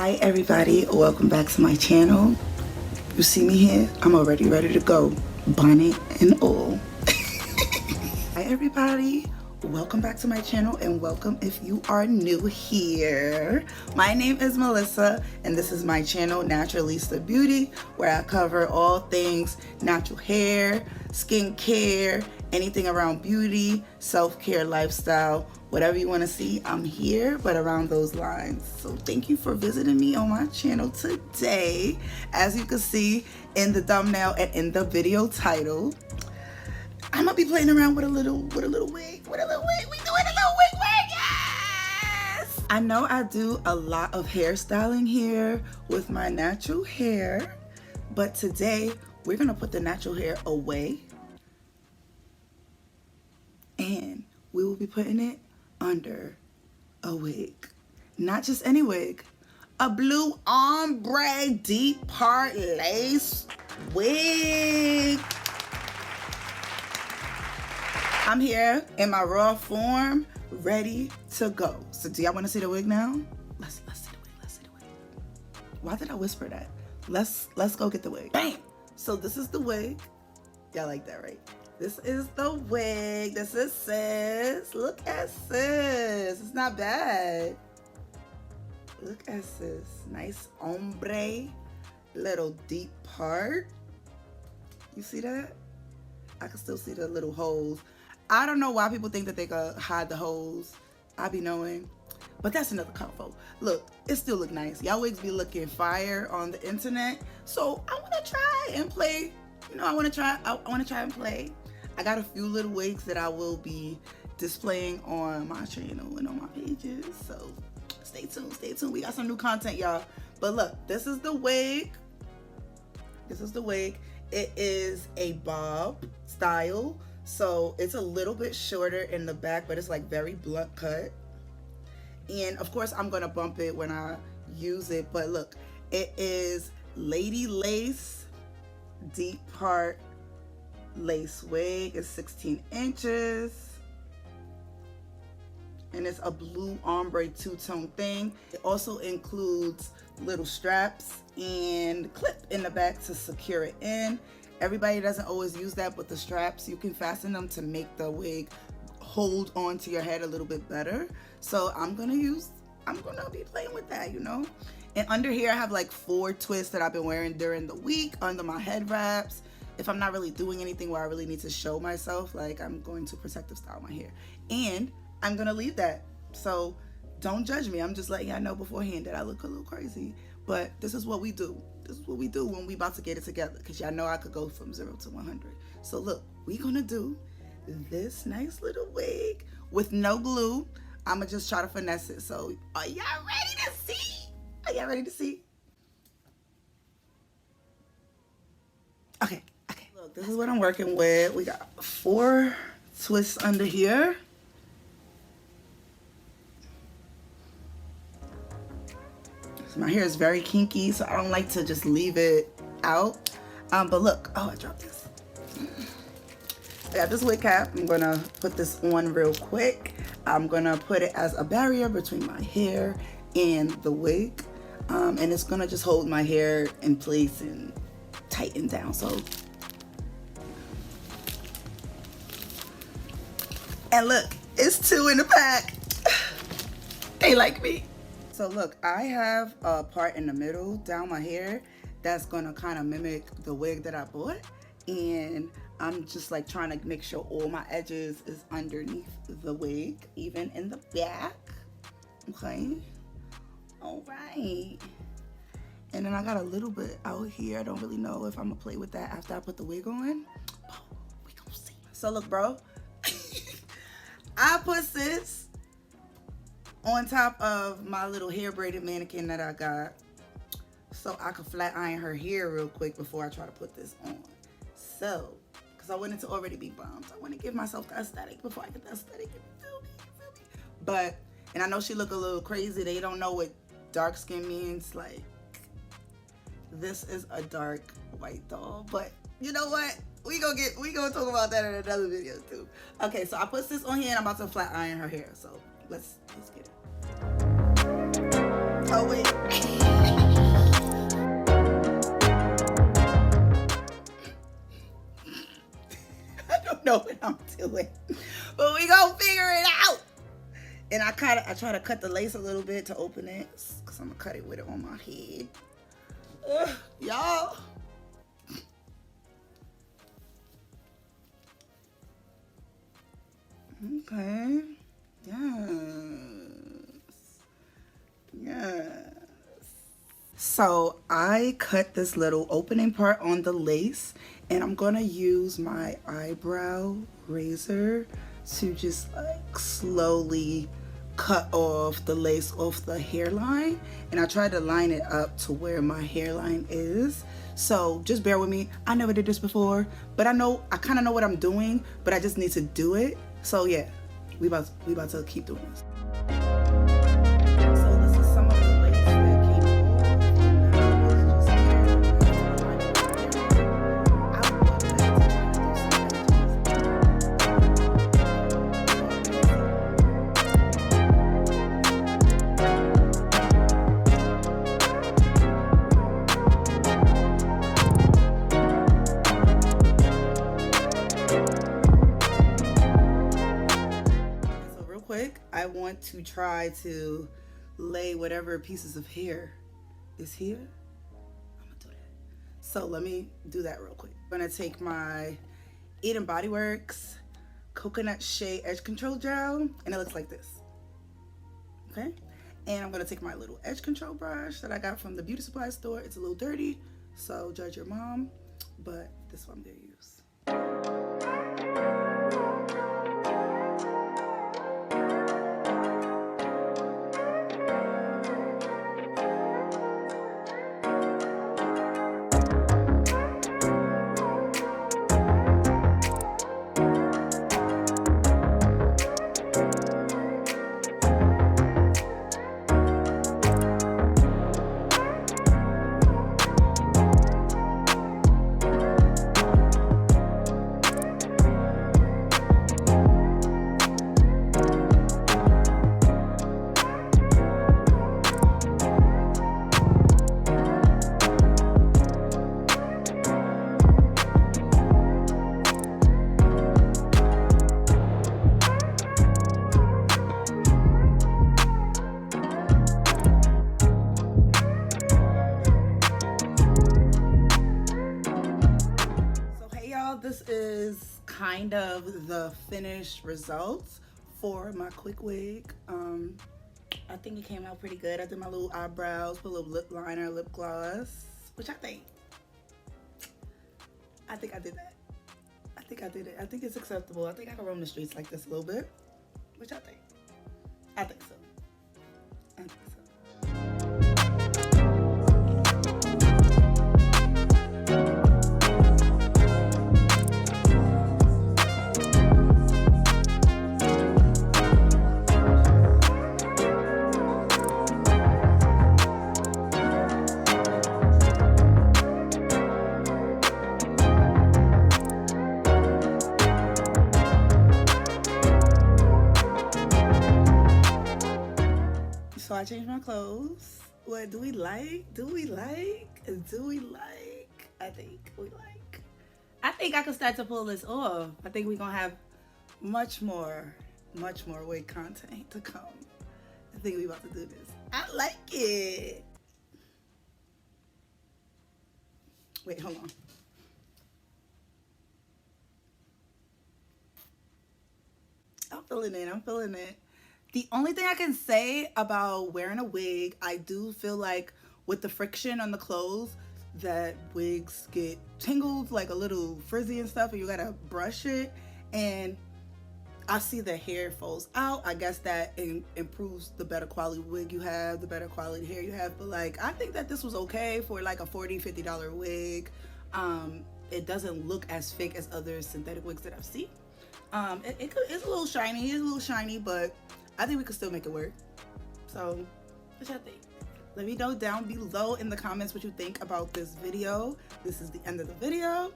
Hi everybody, welcome back to my channel. You see me here, I'm already ready to go, bonnet and all. Hi everybody, welcome back to my channel and welcome if you are new here. My name is Melissa and this is my channel Naturealizta.beauty, where I cover all things natural hair, skincare, anything around beauty, self-care, lifestyle, whatever you want to see, I'm here, but around those lines. So thank you for visiting me on my channel today. As you can see in the thumbnail and in the video title, I'm gonna be playing around with a little wig. We doing a little wig work, yes! I know I do a lot of hairstyling here with my natural hair, but today we're gonna put the natural hair away and we will be putting it under a wig. Not just any wig, a blue ombre deep part lace wig. I'm here in my raw form, ready to go. So do y'all want to see the wig now? Let's see the wig. Why did I whisper that? Let's go get the wig. Bam! So this is the wig. Y'all like that, right? This is the wig. This is sis. Look at sis. It's not bad. Look at sis. Nice ombre. Little deep part. You see that? I can still see the little holes. I don't know why people think that they can hide the holes. I be knowing. But that's another convo. Look, it still look nice. Y'all wigs be looking fire on the internet. So I want to try and play. You know, I want to try and play. I got a few little wigs that I will be displaying on my channel and on my pages. So stay tuned. We got some new content, y'all. But look, this is the wig. It is a bob style. So it's a little bit shorter in the back, but it's like very blunt cut. And of course, I'm going to bump it when I use it. But look, it is lady lace, deep part lace wig. It's 16 inches. And it's a blue ombre two-tone thing. It also includes little straps and clip in the back to secure it in. Everybody doesn't always use that, but the straps, you can fasten them to make the wig hold on to your head a little bit better. So I'm gonna be playing with that, you know? And under here I have like 4 twists that I've been wearing during the week under my head wraps. If I'm not really doing anything where I really need to show myself, like I'm going to protective style my hair. And I'm gonna leave that. So don't judge me. I'm just letting y'all know beforehand that I look a little crazy. But this is what we do. This is what we do when we about to get it together. Because y'all know I could go from 0 to 100. So look, we gonna do this nice little wig with no glue. I'ma just try to finesse it. So are y'all ready to see? Are y'all ready to see? Okay. Look, this is what I'm working with. We got 4 twists under here. So my hair is very kinky, so I don't like to just leave it out. But look, oh, I dropped this. I got this wig cap. I'm gonna put this on real quick. I'm gonna put it as a barrier between my hair and the wig. And it's gonna just hold my hair in place and tighten down. So, and look, it's 2 in the pack. They like me. So look, I have a part in the middle down my hair that's gonna kind of mimic the wig that I bought. And I'm just like trying to make sure all my edges is underneath the wig, even in the back. Okay. All right. And then I got a little bit out here. I don't really know if I'm gonna play with that after I put the wig on. Oh, we gonna see. So look, bro. I put this on top of my little hair braided mannequin that I got so I could flat iron her hair real quick before I try to put this on. So, because I want it to already be bumped. I want to give myself the aesthetic before I get the aesthetic. You feel me? But, and I know she look a little crazy. They don't know what dark skin means. Like, this is a dark white doll. But you know what? We gonna talk about that in another video too. Okay, so I put this on here and I'm about to flat iron her hair. So let's get it. Oh wait. know what I'm doing, but we gonna figure it out. And I try to cut the lace a little bit to open it, cause I'm gonna cut it with it on my head. Y'all. Okay. Yes. So I cut this little opening part on the lace, and I'm gonna use my eyebrow razor to just like slowly cut off the lace off the hairline. And I tried to line it up to where my hairline is. So just bear with me. I never did this before, but I kind of know what I'm doing, but I just need to do it. So yeah, we about to keep doing this. So this is some of the lace that came off, and now it's just I would love that to try to do quick. I want to try to lay whatever pieces of hair is here. I'm gonna do that. So let me do that real quick. I'm gonna take my Eden Body Works Coconut Shea Edge Control Gel, and it looks like this. Okay? And I'm gonna take my little edge control brush that I got from the beauty supply store. It's a little dirty, so judge your mom, but this is what I'm gonna use. This is kind of the finished results for my quick wig. I think it came out pretty good. I did my little eyebrows, put a little lip liner, lip gloss, which I think I did that. I think I did it. I think it's acceptable. I think I can roam the streets like this a little bit, which I think so. I think so. So I changed my clothes. What do we like? Do we like? I think we like. I think I can start to pull this off. I think we're gonna have much more wig content to come. I think we about to do this. I like it. Wait, hold on. I'm feeling it. The only thing I can say about wearing a wig, I do feel like with the friction on the clothes, that wigs get tangled, like a little frizzy and stuff, and you gotta brush it. And I see the hair falls out. I guess that improves the better quality wig you have, the better quality hair you have. But like, I think that this was okay for like a $40, $50 wig. It doesn't look as fake as other synthetic wigs that I've seen. It's a little shiny, but I think we could still make it work. So, what y'all think? Let me know down below in the comments what you think about this video. This is the end of the video.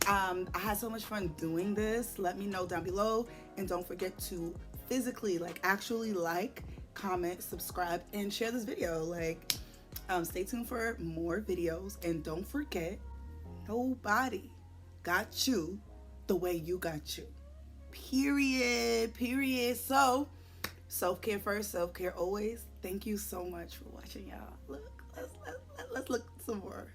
I had so much fun doing this. Let me know down below. And don't forget to physically, actually comment, subscribe, and share this video. Stay tuned for more videos. And don't forget, nobody got you the way you got you. Period. So, self-care first, self-care always. Thank you so much for watching, y'all. Look, let's look some more.